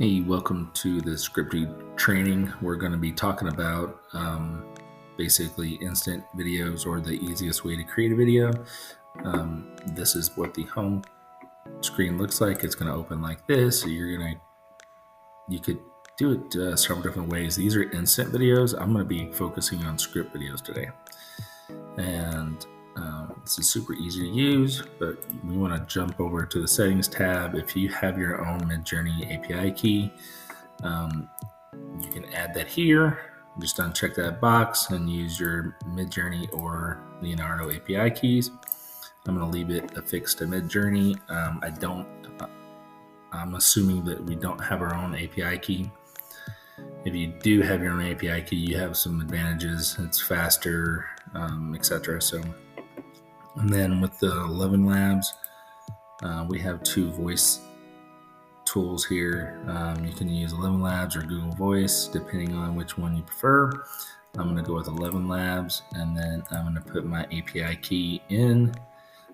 Hey, welcome to the Scriptube training. We're going to be talking about basically instant videos or the easiest way to create a video. This is what the home screen looks like. It's going to open like this. So you could do it several different ways. These are instant videos. I'm going to be focusing on script videos today. And this is super easy to use, but we want to jump over to the settings tab. If you have your own Midjourney API key, you can add that here. Just uncheck that box and use your Midjourney or Leonardo API keys. I'm going to leave it affixed to Midjourney. I'm assuming that we don't have our own API key. If you do have your own API key, you have some advantages. It's faster, etc. And then with the 11 Labs, we have two voice tools here. You can use 11 Labs or Google Voice, depending on which one you prefer. I'm going to go with 11 Labs, and then I'm going to put my API key in.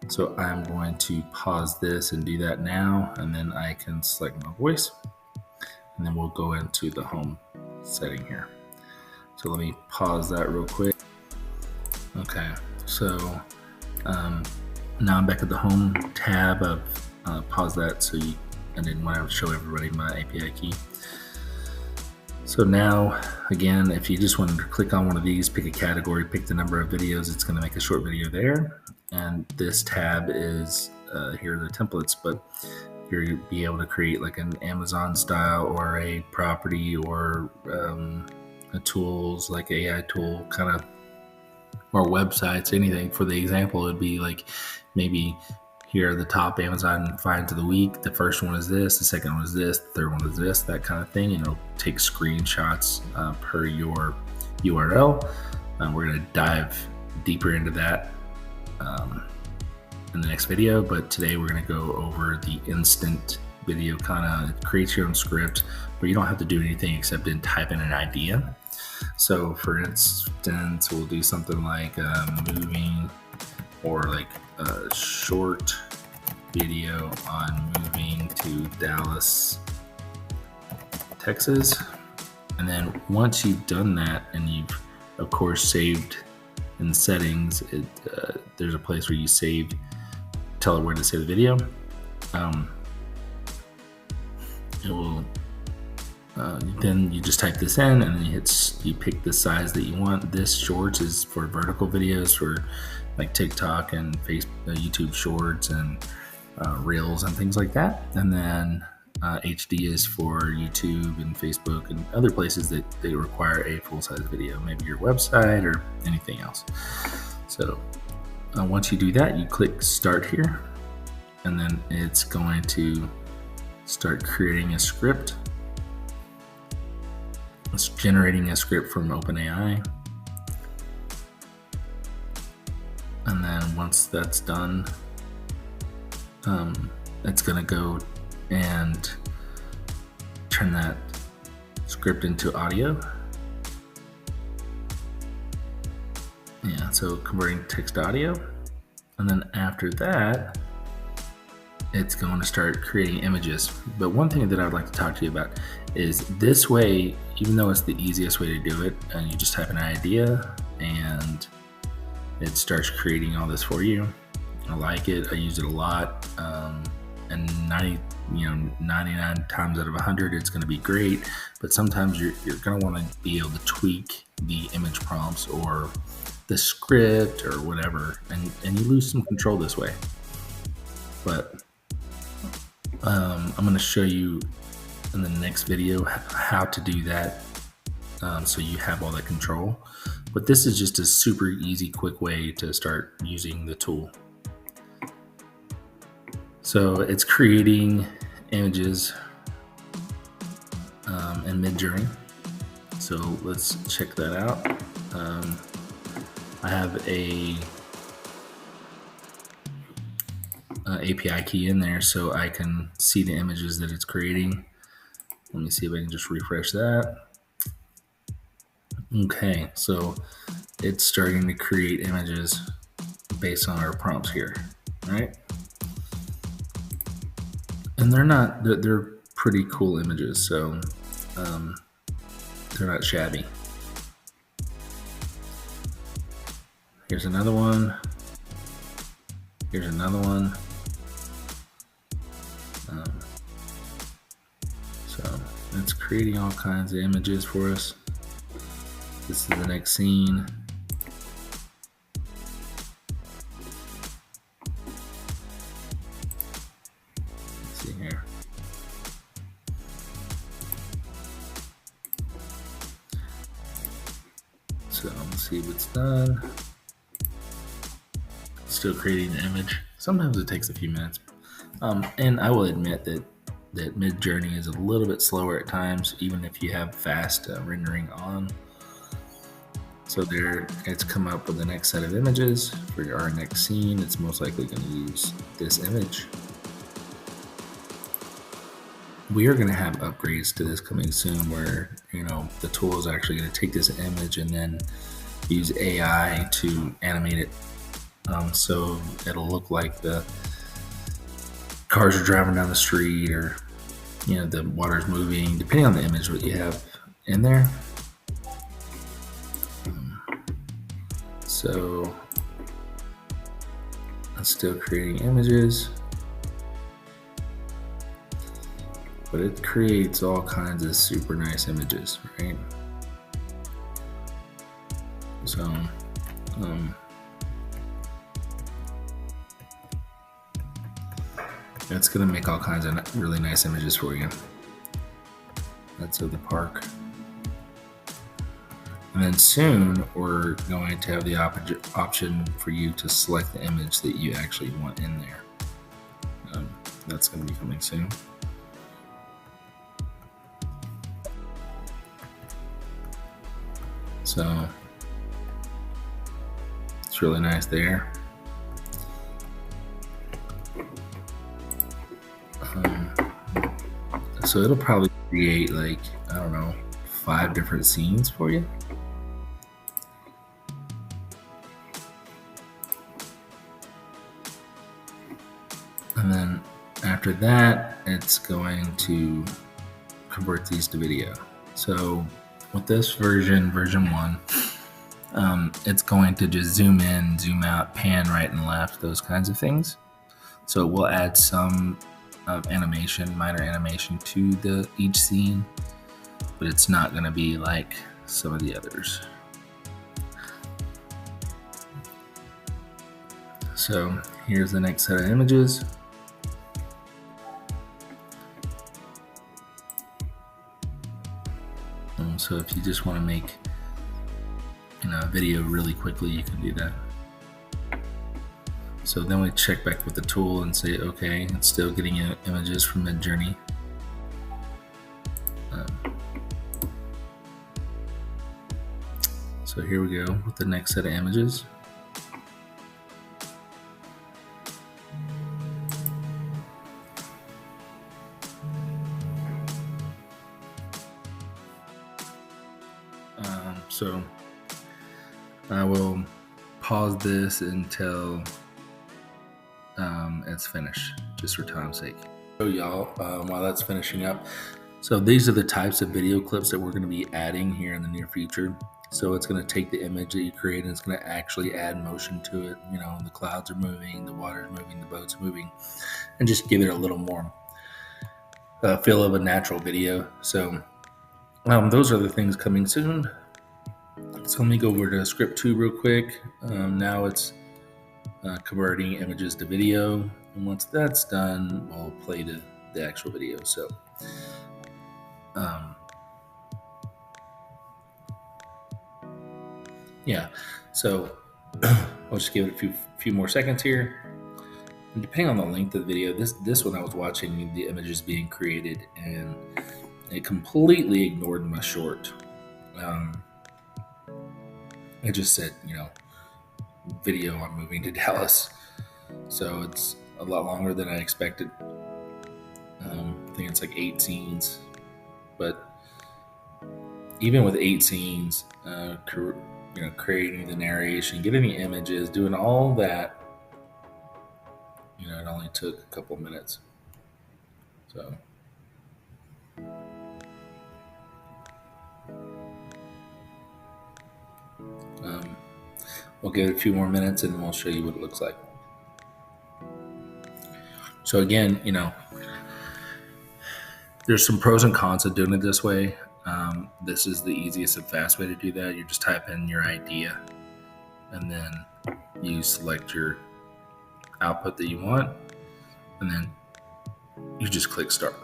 So I'm going to pause this and do that now, and then I can select my voice, and then we'll go into the home setting here. So let me pause that real quick. Okay, so now I'm back at the home tab. I've paused that so I didn't want to show everybody my API key. So now, again, if you just wanted to click on one of these, pick a category, pick the number of videos, it's going to make a short video there. And this tab is, here are the templates, but you'll be able to create like an Amazon style or a property or a tools like AI tool kind of, or websites, anything. For the example, it would be like maybe here are the top Amazon finds of the week. The first one is this, the second one is this, the third one is this, that kind of thing. And it'll take screenshots per your URL. We're going to dive deeper into that in the next video, but today we're going to go over the instant video. Kind of create your own script where you don't have to do anything except then type in an idea. So for instance, we'll do something like moving, or like a short video on moving to Dallas, Texas. And then once you've done that and you've of course saved in the settings, there's a place where you save, tell it where to save the video. It will then you just type this in, and then you pick the size that you want. This shorts is for vertical videos for like TikTok and YouTube Shorts and Reels and things like that. And then HD is for YouTube and Facebook and other places that they require a full-size video, maybe your website or anything else. So once you do that, you click Start here, and then it's going to start creating a script. It's generating a script from OpenAI. And then once that's done, it's going to go and turn that script into audio. Yeah, so converting text to audio. And then after that, it's going to start creating images. But one thing that I would like to talk to you about is this way, even though it's the easiest way to do it, and you just type an idea and it starts creating all this for you. I like it. I use it a lot. And 99 times out of 100, it's going to be great. But sometimes you're going to want to be able to tweak the image prompts or the script or whatever, and you lose some control this way. But I'm going to show you in the next video how to do that, so you have all that control. But this is just a super easy, quick way to start using the tool. So it's creating images in Midjourney. So let's check that out. I have a API key in there so I can see the images that it's creating. Let me see if I can just refresh that. Okay, so it's starting to create images based on our prompts here, right? And they're pretty cool images, so they're not shabby. Here's another one. Here's another one. So it's creating all kinds of images for us. This is the next scene. Let's see here. So let's see what's done. Still creating the image. Sometimes it takes a few minutes. And I will admit that Midjourney is a little bit slower at times, even if you have fast rendering on. So there, it's come up with the next set of images for our next scene. It's most likely going to use this image. We are going to have upgrades to this coming soon, where the tool is actually going to take this image and then use AI to animate it, so it'll look like the cars are driving down the street, or the water's moving, depending on the image what you have in there. So it's still creating images, but it creates all kinds of super nice images, right? So it's going to make all kinds of really nice images for you. That's of the park. And then soon we're going to have the option for you to select the image that you actually want in there. That's going to be coming soon. So it's really nice there. So it'll probably create, like, I don't know, 5 different scenes for you. And then after that, it's going to convert these to video. So with this version 1, it's going to just zoom in, zoom out, pan right and left, those kinds of things. So we'll add some animation, minor animation to each scene, but it's not going to be like some of the others. So here's the next set of images. So if you just want to make a video really quickly, you can do that. So then we check back with the tool and say, okay, it's still getting images from Midjourney. So here we go with the next set of images. So I will pause this until it's finished, just for time's sake. So y'all, while that's finishing up, so these are the types of video clips that we're going to be adding here in the near future. So it's going to take the image that you create and it's going to actually add motion to it. The clouds are moving, the water's moving, the boat's moving, and just give it a little more feel of a natural video. So those are the things coming soon. So let me go over to Scriptube real quick. Now it's converting images to video, and once that's done, we'll play the actual video. So yeah, so I'll just give it a few more seconds here. And depending on the length of the video, this one I was watching the images being created, and it completely ignored my short. It just said, video, I'm moving to Dallas. So it's a lot longer than I expected. I think it's like 8 scenes. But even with 8 scenes, creating the narration, getting the images, doing all that, it only took a couple minutes. So We'll give it a few more minutes and we'll show you what it looks like. So again, there's some pros and cons of doing it this way. This is the easiest and fast way to do that. You just type in your idea and then you select your output that you want, and then you just click start.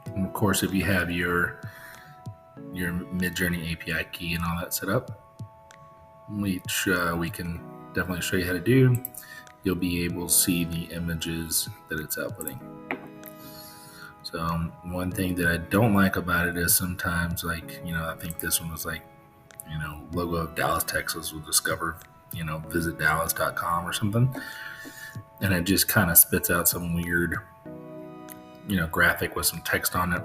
And of course, if you have your Midjourney API key and all that set up, which we can definitely show you how to do, you'll be able to see the images that it's outputting. So one thing that I don't like about it is sometimes, I think this one was logo of Dallas, Texas will discover, visit dallas.com or something. And it just kind of spits out some weird, graphic with some text on it.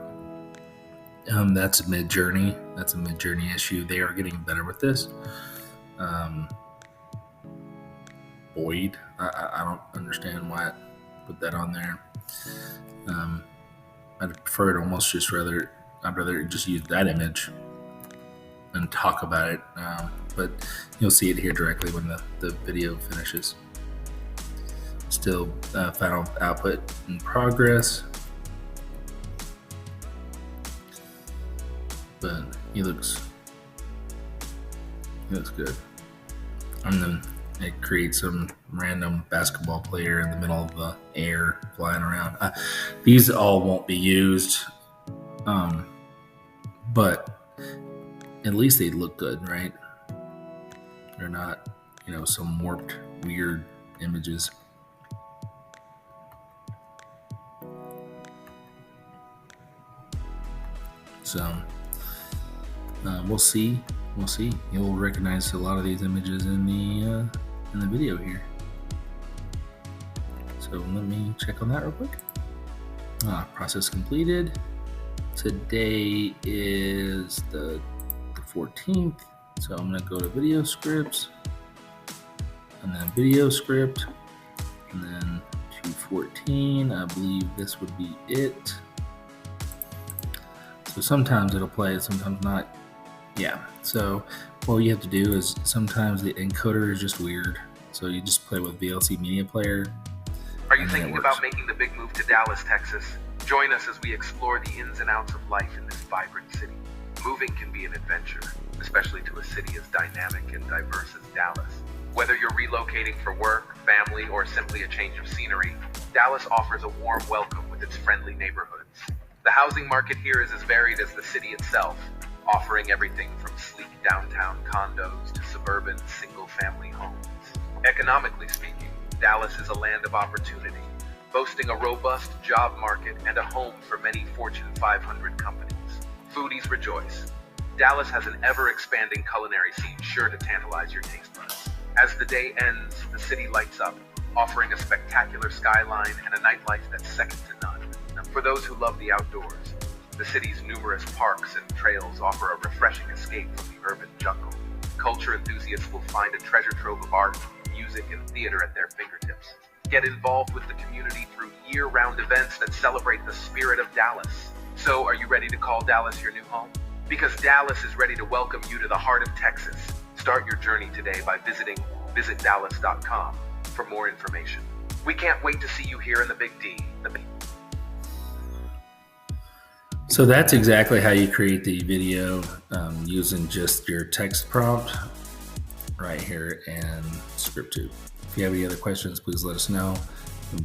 That's a Midjourney. That's a Midjourney issue. They are getting better with this. Boyd, I don't understand why it put that on there. I'd prefer it almost I'd rather just use that image and talk about it. But you'll see it here directly when the video finishes. Still final output in progress. But he looks good. And then it creates some random basketball player in the middle of the air flying around. These all won't be used, but at least they look good, right? They're not, some warped, weird images. So we'll see. You'll recognize a lot of these images in the video here. So let me check on that real quick. Process completed. Today is the 14th. So I'm going to go to video scripts and then video script and then 214. I believe this would be it. So sometimes it'll play, sometimes not. Yeah, so what you have to do is sometimes the encoder is just weird. So you just play with VLC Media Player. Are you thinking about making the big move to Dallas, Texas? Join us as we explore the ins and outs of life in this vibrant city. Moving can be an adventure, especially to a city as dynamic and diverse as Dallas. Whether you're relocating for work, family, or simply a change of scenery, Dallas offers a warm welcome with its friendly neighborhoods. The housing market here is as varied as the city itself, offering everything from sleek downtown condos to suburban single-family homes. Economically speaking, Dallas is a land of opportunity, boasting a robust job market and a home for many Fortune 500 companies. Foodies rejoice. Dallas has an ever-expanding culinary scene sure to tantalize your taste buds. As the day ends, the city lights up, offering a spectacular skyline and a nightlife that's second to none. For those who love the outdoors, the city's numerous parks and trails offer a refreshing escape from the urban jungle. Culture enthusiasts will find a treasure trove of art, music, and theater at their fingertips. Get involved with the community through year-round events that celebrate the spirit of Dallas. So, are you ready to call Dallas your new home? Because Dallas is ready to welcome you to the heart of Texas. Start your journey today by visiting visitdallas.com for more information. We can't wait to see you here in the Big D. So that's exactly how you create the video using just your text prompt right here in Scriptube. If you have any other questions, please let us know.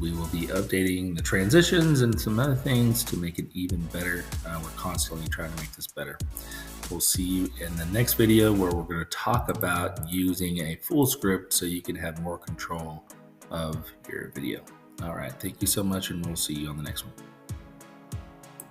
We will be updating the transitions and some other things to make it even better. We're constantly trying to make this better. We'll see you in the next video where we're going to talk about using a full script so you can have more control of your video. All right, thank you so much, and we'll see you on the next one.